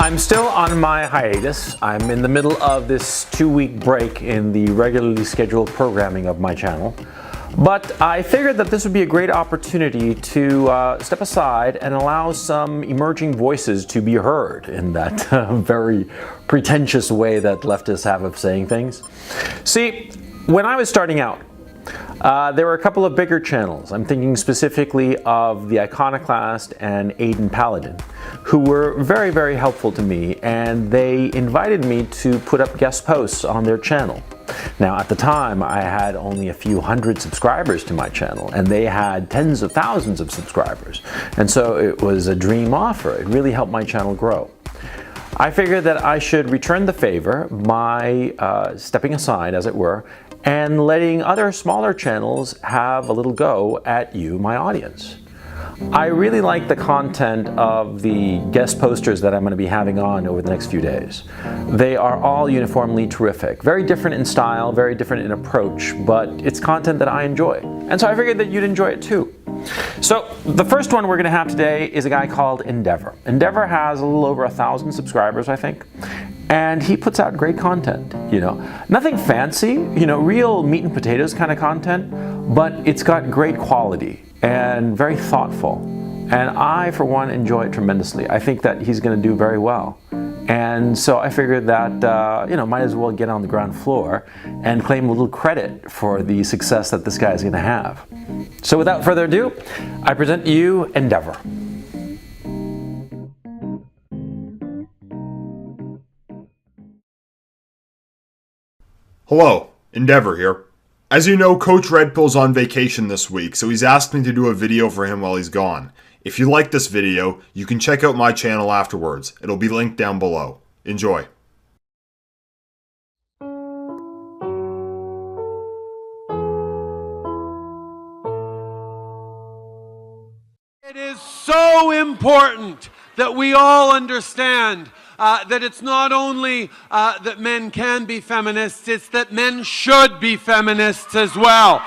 I'm still on my hiatus. I'm in the middle of this 2-week break in the regularly scheduled programming of my channel. But I figured that this would be a great opportunity to step aside and allow some emerging voices to be heard in that very pretentious way that leftists have of saying things. See, when I was starting out, there were a couple of bigger channels. I'm thinking specifically of the Iconoclast and Aiden Paladin, who were very, very helpful to me, and they invited me to put up guest posts on their channel. Now, at the time, I had only a few hundred subscribers to my channel, and they had tens of thousands of subscribers. And so it was a dream offer. It really helped my channel grow. I figured that I should return the favor by stepping aside, as it were, and letting other smaller channels have a little go at you, my audience. I really like the content of the guest posters that I'm going to be having on over the next few days. They are all uniformly terrific. Very different in style, very different in approach, but it's content that I enjoy. And so I figured that you'd enjoy it too. So the first one we're going to have today is a guy called Endeavour. Endeavour has a little over 1,000 subscribers, I think. And he puts out great content, Nothing fancy, real meat and potatoes kind of content, but it's got great quality and very thoughtful. And I, for one, enjoy it tremendously. I think that he's going to do very well. And so I figured that, might as well get on the ground floor and claim a little credit for the success that this guy is going to have. So without further ado, I present to you Endeavour. Hello, Endeavour here. As you know, Coach Redpill's on vacation this week, so he's asked me to do a video for him while he's gone. If you like this video, you can check out my channel afterwards. It'll be linked down below. Enjoy. It is so important that we all understand that it's not only that men can be feminists, it's that men should be feminists as well.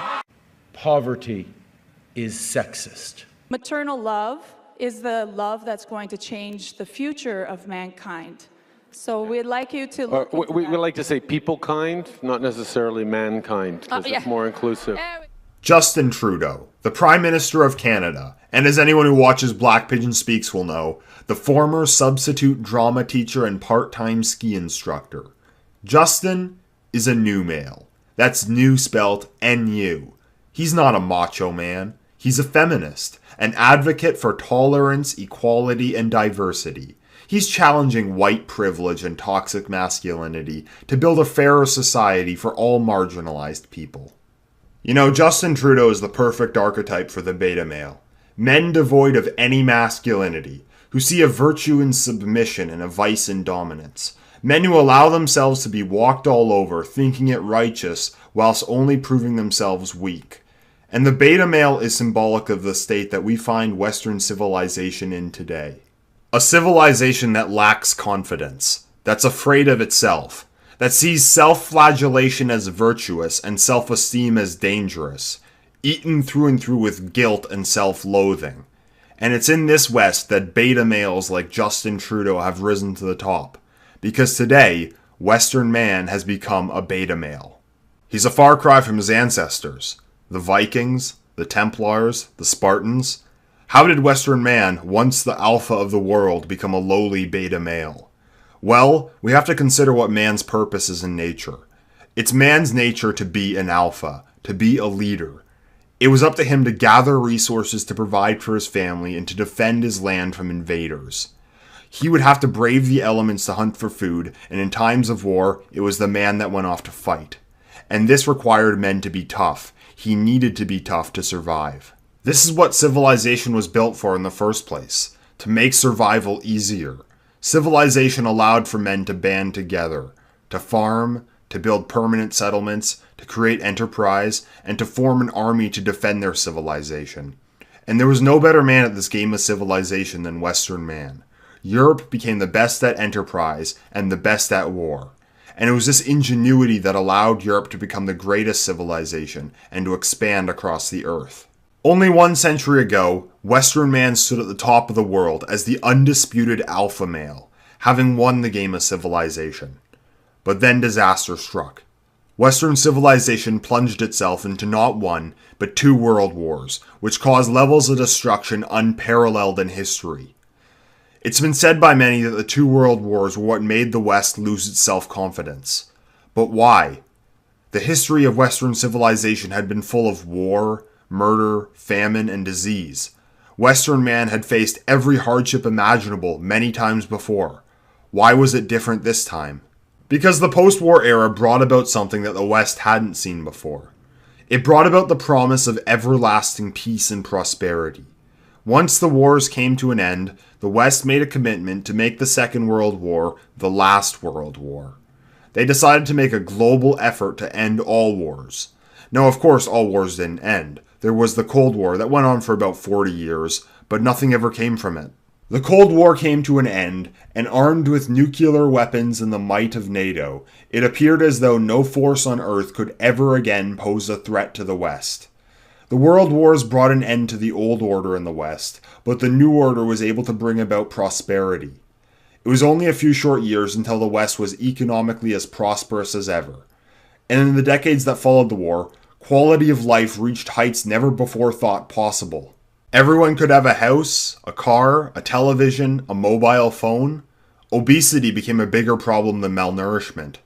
Poverty is sexist. Maternal love is the love that's going to change the future of mankind. So we'd like you to look we like to say people kind, not necessarily mankind, because it's more inclusive. Justin Trudeau, the Prime Minister of Canada, and as anyone who watches Black Pigeon Speaks will know, the former substitute drama teacher and part-time ski instructor. Justin is a new male. That's new spelt N-U. He's not a macho man. He's a feminist, an advocate for tolerance, equality, and diversity. He's challenging white privilege and toxic masculinity to build a fairer society for all marginalized people. Justin Trudeau is the perfect archetype for the beta male. Men devoid of any masculinity, who see a virtue in submission and a vice in dominance. Men who allow themselves to be walked all over, thinking it righteous, whilst only proving themselves weak. And the beta male is symbolic of the state that we find Western civilization in today. A civilization that lacks confidence, that's afraid of itself, that sees self-flagellation as virtuous and self-esteem as dangerous, eaten through and through with guilt and self-loathing. And it's in this West that beta males like Justin Trudeau have risen to the top, because today, Western man has become a beta male. He's a far cry from his ancestors, the Vikings, the Templars, the Spartans. How did Western man, once the alpha of the world, become a lowly beta male? Well, we have to consider what man's purpose is in nature. It's man's nature to be an alpha, to be a leader. It was up to him to gather resources to provide for his family and to defend his land from invaders. He would have to brave the elements to hunt for food, and in times of war, it was the man that went off to fight. And this required men to be tough. He needed to be tough to survive. This is what civilization was built for in the first place, to make survival easier. Civilization allowed for men to band together, to farm, to build permanent settlements, to create enterprise, and to form an army to defend their civilization. And there was no better man at this game of civilization than Western man. Europe became the best at enterprise and the best at war. And it was this ingenuity that allowed Europe to become the greatest civilization and to expand across the earth. Only 1 century ago, Western man stood at the top of the world as the undisputed alpha male, having won the game of civilization. But then disaster struck. Western civilization plunged itself into not one, but 2 world wars, which caused levels of destruction unparalleled in history. It's been said by many that the 2 world wars were what made the West lose its self-confidence. But why? The history of Western civilization had been full of war, murder, famine, and disease. Western man had faced every hardship imaginable many times before. Why was it different this time? Because the post-war era brought about something that the West hadn't seen before. It brought about the promise of everlasting peace and prosperity. Once the wars came to an end, the West made a commitment to make the Second World War the last World War. They decided to make a global effort to end all wars. Now, of course, all wars didn't end. There was the Cold War that went on for about 40 years, but nothing ever came from it. The Cold War came to an end, and armed with nuclear weapons and the might of NATO, it appeared as though no force on Earth could ever again pose a threat to the West. The World Wars brought an end to the old order in the West, but the new order was able to bring about prosperity. It was only a few short years until the West was economically as prosperous as ever. And in the decades that followed the war, quality of life reached heights never before thought possible. Everyone could have a house, a car, a television, a mobile phone. Obesity became a bigger problem than malnourishment.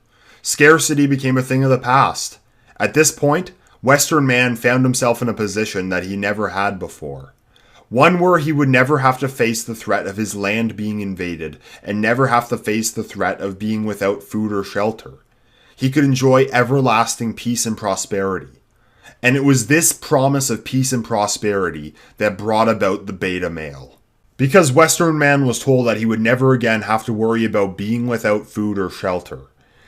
Scarcity became a thing of the past. At this point, Western man found himself in a position that he never had before. One where he would never have to face the threat of his land being invaded and never have to face the threat of being without food or shelter. He could enjoy everlasting peace and prosperity. And it was this promise of peace and prosperity that brought about the beta male. Because Western man was told that he would never again have to worry about being without food or shelter.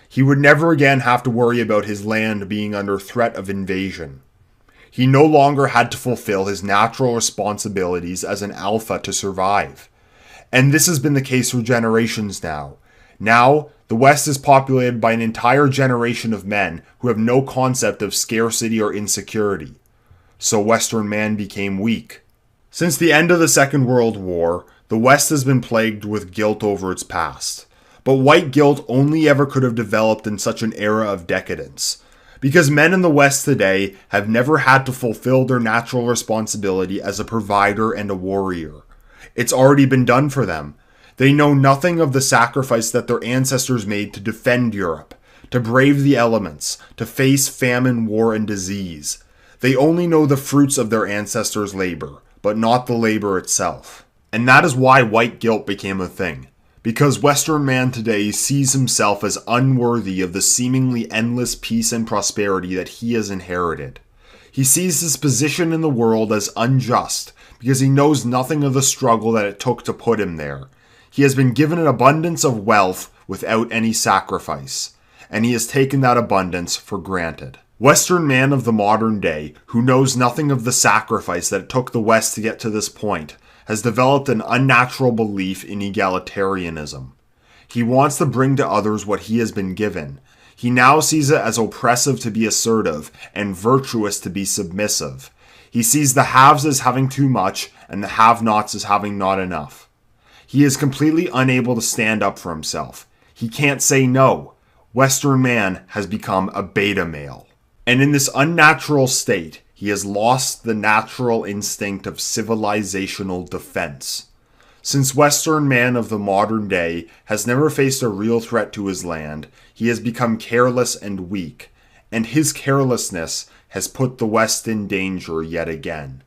He would never again have to worry about his land being under threat of invasion. He no longer had to fulfill his natural responsibilities as an alpha to survive. And this has been the case for generations now. Now, the West is populated by an entire generation of men who have no concept of scarcity or insecurity. So Western man became weak. Since the end of the Second World War, the West has been plagued with guilt over its past. But white guilt only ever could have developed in such an era of decadence. Because men in the West today have never had to fulfill their natural responsibility as a provider and a warrior. It's already been done for them. They know nothing of the sacrifice that their ancestors made to defend Europe, to brave the elements, to face famine, war, and disease. They only know the fruits of their ancestors' labor, but not the labor itself. And that is why white guilt became a thing. Because Western man today sees himself as unworthy of the seemingly endless peace and prosperity that he has inherited. He sees his position in the world as unjust, because he knows nothing of the struggle that it took to put him there. He has been given an abundance of wealth without any sacrifice, and he has taken that abundance for granted. Western man of the modern day, who knows nothing of the sacrifice that it took the West to get to this point, has developed an unnatural belief in egalitarianism. He wants to bring to others what he has been given. He now sees it as oppressive to be assertive and virtuous to be submissive. He sees the haves as having too much and the have-nots as having not enough. He is completely unable to stand up for himself. He can't say no. Western man has become a beta male. And in this unnatural state, he has lost the natural instinct of civilizational defense. Since Western man of the modern day has never faced a real threat to his land, he has become careless and weak, and his carelessness has put the West in danger yet again.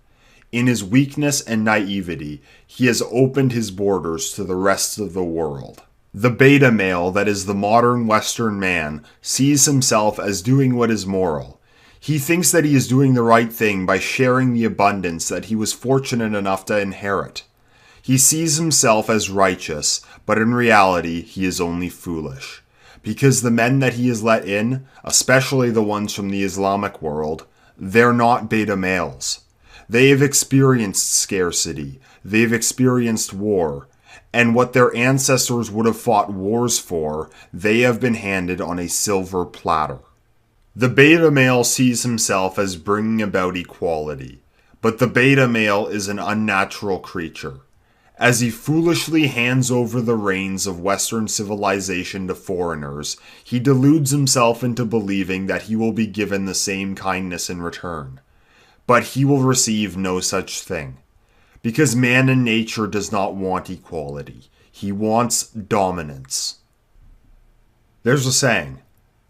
In his weakness and naivety, he has opened his borders to the rest of the world. The beta male that is the modern Western man sees himself as doing what is moral. He thinks that he is doing the right thing by sharing the abundance that he was fortunate enough to inherit. He sees himself as righteous, but in reality he is only foolish. Because the men that he has let in, especially the ones from the Islamic world, they're not beta males. They have experienced scarcity, they've experienced war, and what their ancestors would have fought wars for, they have been handed on a silver platter. The beta male sees himself as bringing about equality, but the beta male is an unnatural creature. As he foolishly hands over the reins of Western civilization to foreigners, he deludes himself into believing that he will be given the same kindness in return. But he will receive no such thing. Because man in nature does not want equality. He wants dominance. There's a saying,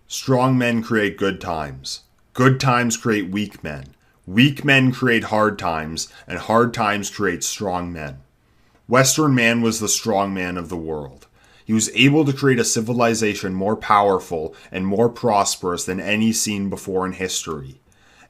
strong men create good times. Good times create weak men. Weak men create hard times, and hard times create strong men. Western man was the strong man of the world. He was able to create a civilization more powerful and more prosperous than any seen before in history.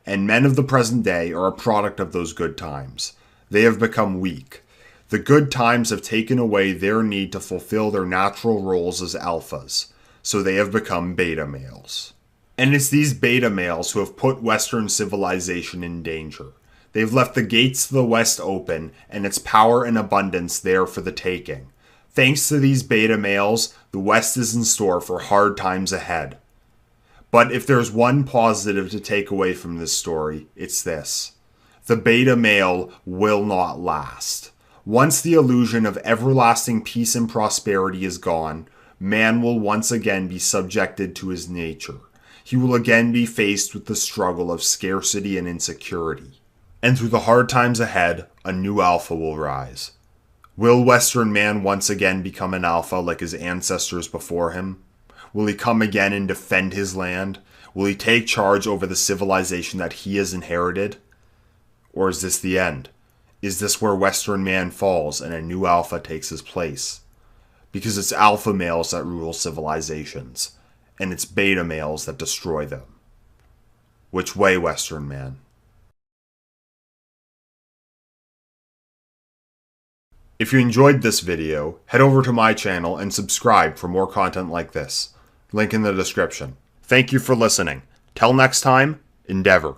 And men of the present day are a product of those good times. They have become weak. The good times have taken away their need to fulfill their natural roles as alphas, so they have become beta males. And it's these beta males who have put Western civilization in danger. They've left the gates to the West open and its power and abundance there for the taking. Thanks to these beta males, the West is in store for hard times ahead. But if there's one positive to take away from this story, it's this. The beta male will not last. Once the illusion of everlasting peace and prosperity is gone, man will once again be subjected to his nature. He will again be faced with the struggle of scarcity and insecurity. And through the hard times ahead, a new alpha will rise. Will Western man once again become an alpha like his ancestors before him? Will he come again and defend his land? Will he take charge over the civilization that he has inherited? Or is this the end? Is this where Western man falls and a new alpha takes his place? Because it's alpha males that rule civilizations, and it's beta males that destroy them. Which way, Western man? If you enjoyed this video, head over to my channel and subscribe for more content like this. Link in the description. Thank you for listening. Till next time, Endeavour.